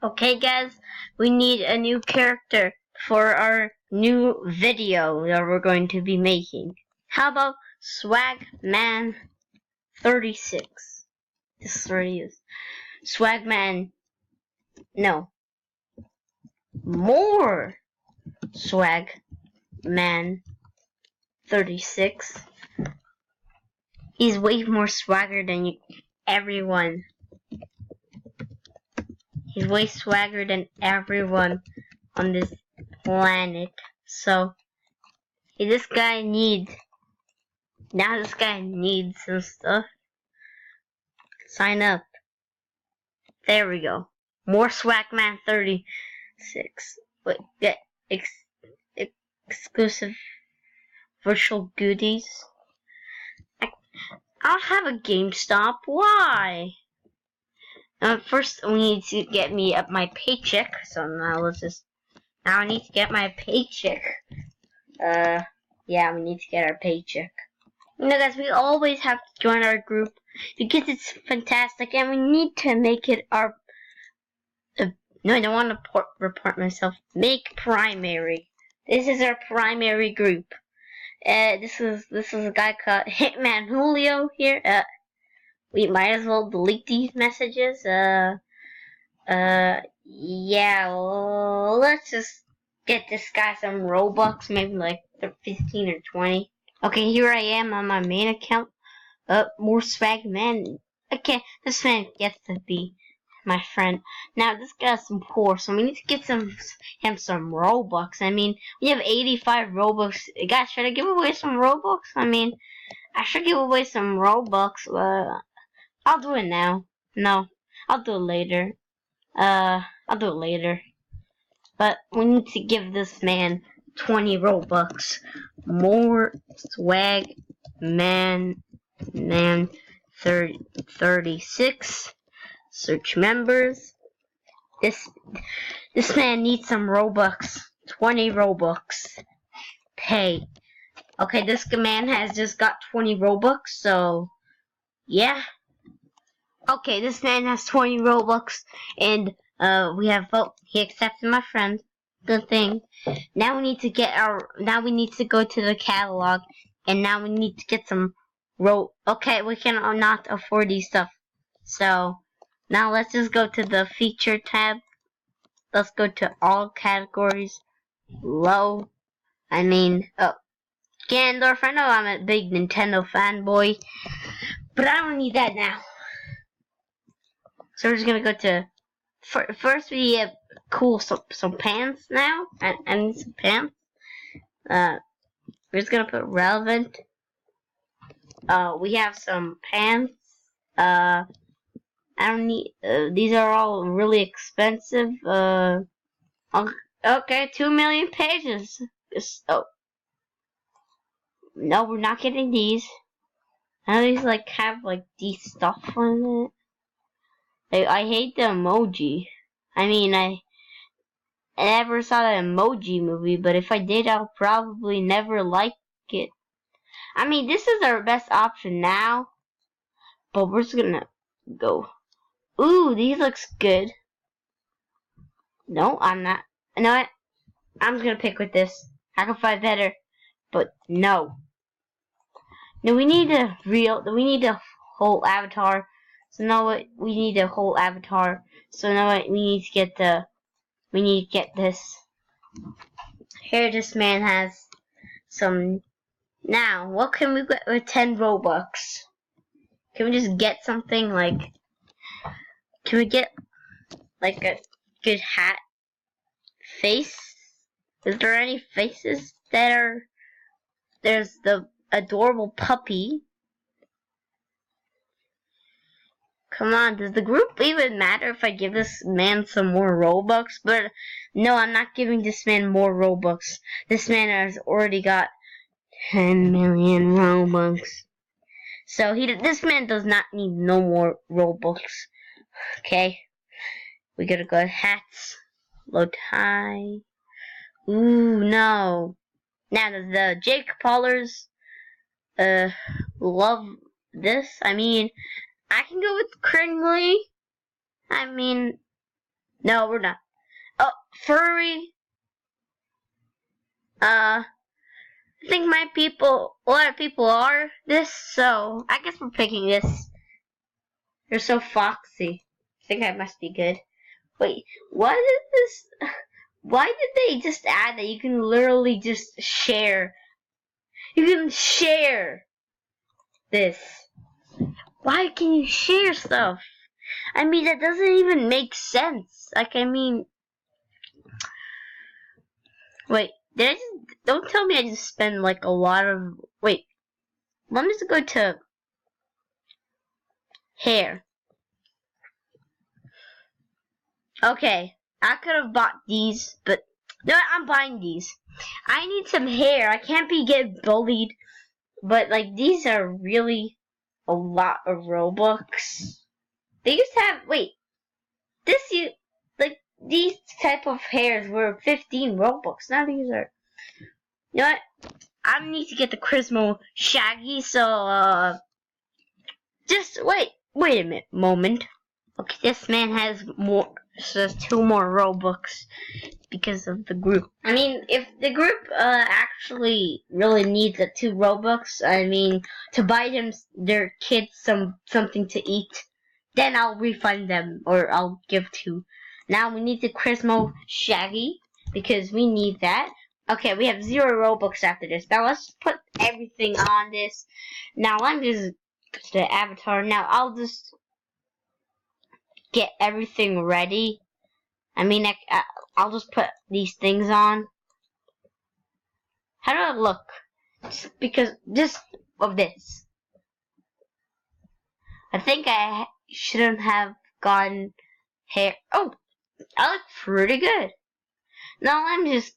Okay guys, we need a new character for our new video that we're going to be making. How about Swagman 36? This is what he is. Swagman, no. More Swagman 36. He's way more swagger than everyone. He's way swagger than everyone on this planet. So, this guy needs some stuff. Sign up. There we go. More Swagman 36. Wait, get exclusive virtual goodies. I don't have a GameStop. Why? First we need to get me up my paycheck. So now I need to get my paycheck. Yeah, we need to get our paycheck. You know, guys, we always have to join our group because it's fantastic, and we need to make it our. No, I don't want to report myself. Make primary. This is our primary group. This is a guy called Hitman Julio here. We might as well delete these messages. Yeah, well, let's just get this guy some Robux, maybe like 15 or 20. Okay, here I am on my main account. More swag man. Okay, this man gets to be my friend. Now, this guy's some poor, so we need to get him some Robux. I mean, we have 85 Robux. Guys, should I give away some Robux? I mean, I should give away some Robux. I'll do it now. No, I'll do it later. I'll do it later. But we need to give this man 20 Robux. More swag man 36. Search members. This man needs some Robux. 20 Robux. Pay. Okay, this man has just got 20 Robux, so yeah. Okay, this man has 20 Robux, and we have vote. He accepted my friend. Good thing. Now we need to go to the catalog, and now we need to get some Okay, we can not afford these stuff. So now let's just go to the feature tab. Let's go to all categories. Low. Ganondorf. I know I'm a big Nintendo fanboy, but I don't need that now. So we're just gonna go to first we have some pants now. I need some pants. We're just gonna put relevant. We have some pants. I don't need. These are all really expensive. Okay, 2 million pages. No, we're not getting these. Now these have these stuff on it. I hate the emoji. I mean, I never saw the Emoji Movie, but if I did, I'll probably never like it. I mean, this is our best option now, but we're just gonna go. Ooh, these looks good. No, I'm not. You know what? I'm just gonna pick with this. I can find better, but no. No, we need a whole avatar. So now what? We need a whole avatar. So now what? We need to get this. Here, this man has some. Now, what can we get with 10 Robux? Can we just get something like? Can we get like a good hat? Face? Is there any faces that are? There's the adorable puppy. Come on, does the group even matter if I give this man some more Robux? But no, I'm not giving this man more Robux. This man has already got 10 million Robux. So this man does not need no more Robux. Okay, we gotta go hats, low tie. Ooh, no. Now does the Jake Paulers love this? I mean, I can go with Kringley. I mean, No, we're not. Oh, furry. I think a lot of people are this, so I guess we're picking this. You're so foxy. I think I must be good. Wait, what is this? Why did they just add that you can literally just share? You can share this. Why can you share stuff? I mean, that doesn't even make sense. Like, I mean, wait, don't tell me I just spend like a lot of, wait, let me just go to hair. Okay, I could have bought these, but no, I'm buying these. I need some hair. I can't be get bullied, but like these are really a lot of Robux. They used to have like these type of hairs were 15 Robux. Now these are. You know what? I need to get the Chrismo Shaggy. So just wait a moment. Okay, this man has says 2 more Robux because of the group. I mean, if the group actually really needs the 2 Robux, I mean, to buy their kids something to eat, then I'll refund them or I'll give 2. Now we need the Chrismo Shaggy because we need that. Okay, we have 0 Robux after this. Now let's put everything on this. Now let me just go to the avatar. Now I'll just get everything ready. I mean, I'll just put these things on. How do I look? Just of this. I think I shouldn't have gotten hair. Oh, I look pretty good. Now let me just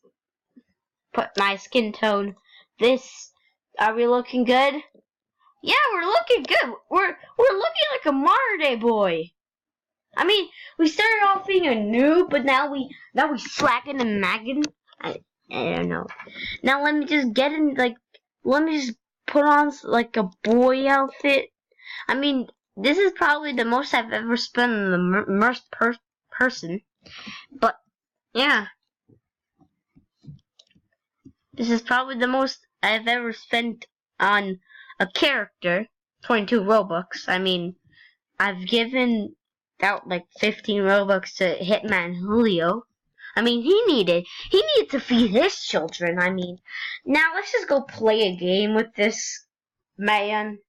put my skin tone. This. Are we looking good? Yeah, we're looking good. We're looking like a modern day boy. I mean, we started off being a noob, but now we slacking and magging. I don't know. Now let me just let me just put on like a boy outfit. I mean, this is probably the most I've ever spent on the immersed person. But yeah, this is probably the most I've ever spent on a character. 22 Robux. I mean, I've given out like 15 Robux to Hitman Julio. I mean, he needed to feed his children. I mean, now let's just go play a game with this man.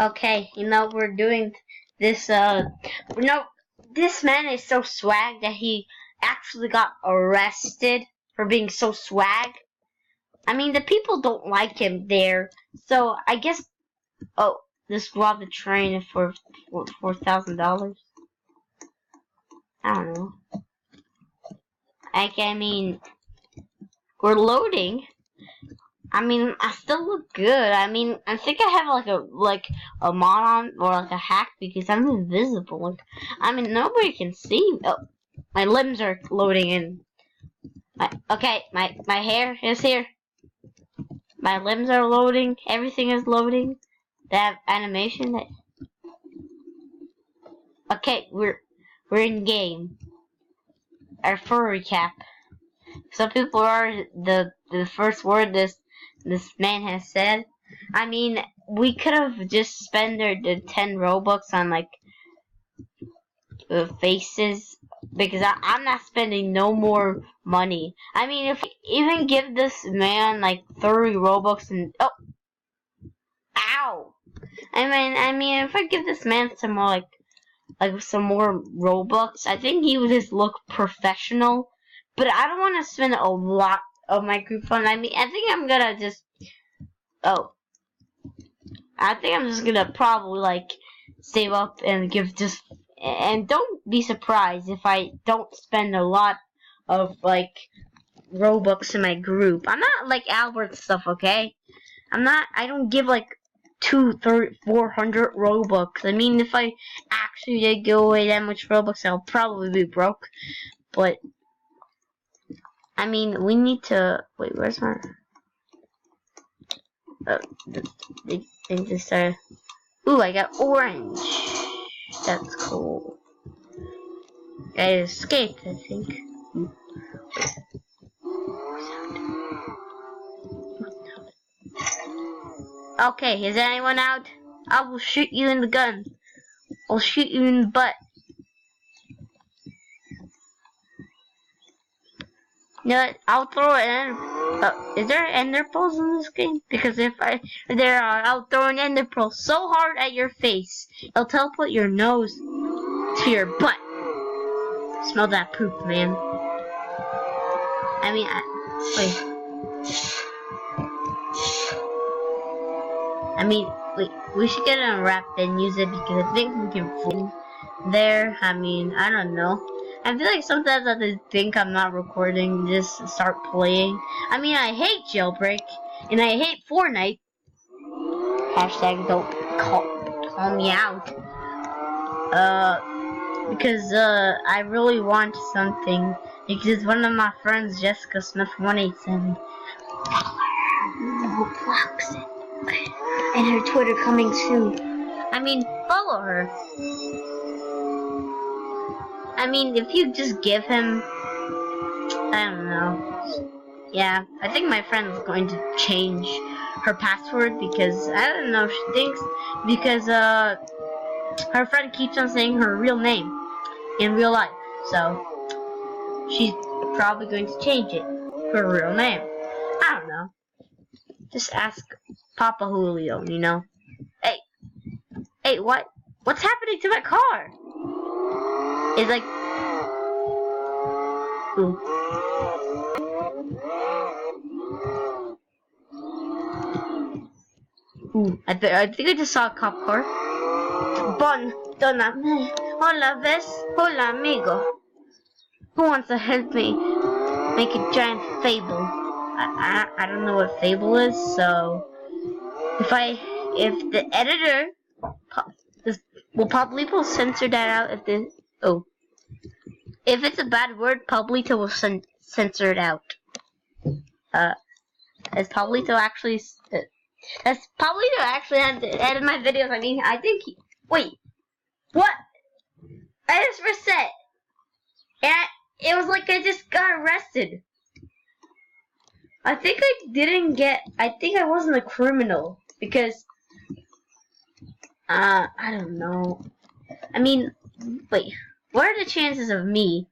Okay, we're doing this. This man is so swag that he actually got arrested for being so swag. I mean, the people don't like him there, so I guess. Oh, this robbed the train for $4,000. I don't know. I mean, we're loading. I mean, I still look good. I mean, I think I have like a mod on or like a hack because I'm invisible. I mean, nobody can see me. Oh, my limbs are loading in. My hair is here. My limbs are loading. Everything is loading. That animation. Okay, we're in game. Our furry cap. Some people are the first word this man has said. I mean, we could have just spent the 10 Robux on like faces because I'm not spending no more money. I mean, if we even give this man like 30 Robux and ow. I mean, if I give this man some more like some more Robux, I think he would just look professional. But I don't want to spend a lot of my group fund. I mean, I think I'm gonna just. Oh. I think I'm just gonna probably like save up and give just. And don't be surprised if I don't spend a lot of like Robux in my group. I'm not like Albert stuff, okay? I don't give like 400 Robux. I mean, if I actually did give away that much Robux, I'll probably be broke. But I mean, we need to wait. Where's my? They just started. Ooh, I got orange. That's cool. I escaped, I think. Okay, is anyone out? I will shoot you in the gun. I'll shoot you in the butt. You know what? I'll throw an is there ender pearls in this game? Because if there are, I'll throw an ender pearl so hard at your face, it'll teleport your nose to your butt. Smell that poop, man. I mean, wait, we should get it unwrapped and use it because I think we can film there. I mean, I don't know. I feel like sometimes I think I'm not recording, just start playing. I mean, I hate jailbreak, and I hate Fortnite. Hashtag don't call me out. Because I really want something. Because one of my friends, Jessica Smith 187, Roblox it. And her Twitter coming soon. I mean, follow her. I mean, if you just give him, I don't know. Yeah, I think my friend is going to change her password because, I don't know, she thinks, because, her friend keeps on saying her real name in real life. So, she's probably going to change it for her real name. I don't know. Just ask Papa Julio, you know. Hey, what's happening to my car? It's like, ooh. Ooh, I think I just saw a cop car. Perdóname. Hola, ves? Hola, amigo. Who wants to help me make a giant fable? I don't know what fable is, so if the editor will probably censor that out if it's a bad word, Pablito will censor it out. As Pablito actually had to edit my videos. I mean, I think wait, what? I just reset, and it was like I just got arrested. I think I think I wasn't a criminal because I don't know. I mean, wait, what are the chances of me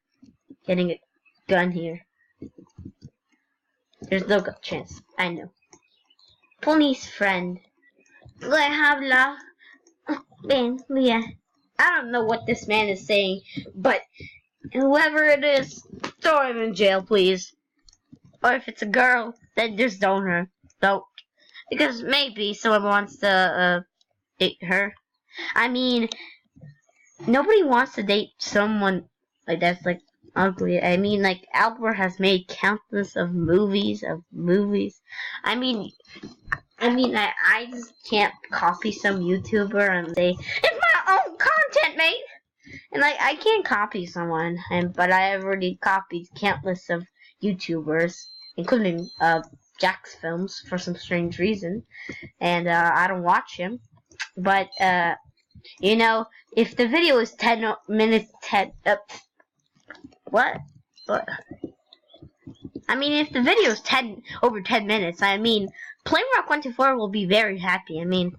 getting a gun here? There's no chance. I know. Police friend. Le habla. Ben, yeah. I don't know what this man is saying, but whoever it is, throw him in jail, please. Or if it's a girl, then just don't. Because maybe someone wants to date her. I mean, nobody wants to date someone like that's like ugly. I mean, like Albert has made countless of movies. I mean, I just can't copy some YouTuber and say it's my own content, mate. And like I can't copy someone, but I already copied countless of YouTubers, including Jack's films for some strange reason, and I don't watch him. But you know, if the video is 10 minutes, what? I mean, if the video is over 10 minutes, I mean, PlayRock124 will be very happy. I mean,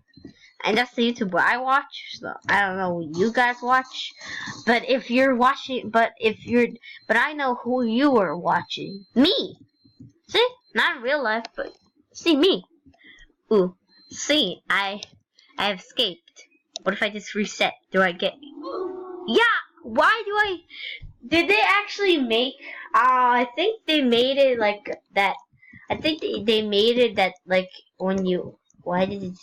and that's the YouTuber I watch. So I don't know what you guys watch, but if you're watching, but I know who you are watching. Me. See, not in real life, but see me. Ooh, see, I have escaped. What if I just reset? Do I get? Yeah. Why do I? Did they actually make? I think they made it like that. I think they made it that like when you. Why did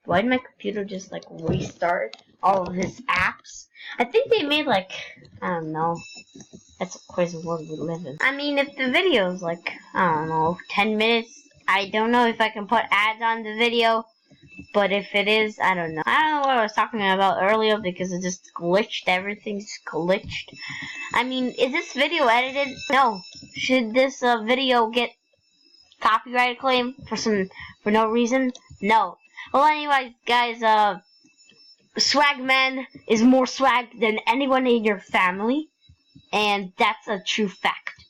my computer just like restart all of his apps? I think they made like I don't know. That's a crazy world we live in. I mean, if the video is like I don't know 10 minutes, I don't know if I can put ads on the video. But if it is, I don't know. I don't know what I was talking about earlier because it just glitched. Everything's glitched. I mean, is this video edited? No. Should this video get copyright claim for no reason? No. Well, anyways, guys, Swagman is more swag than anyone in your family. and that's a true fact.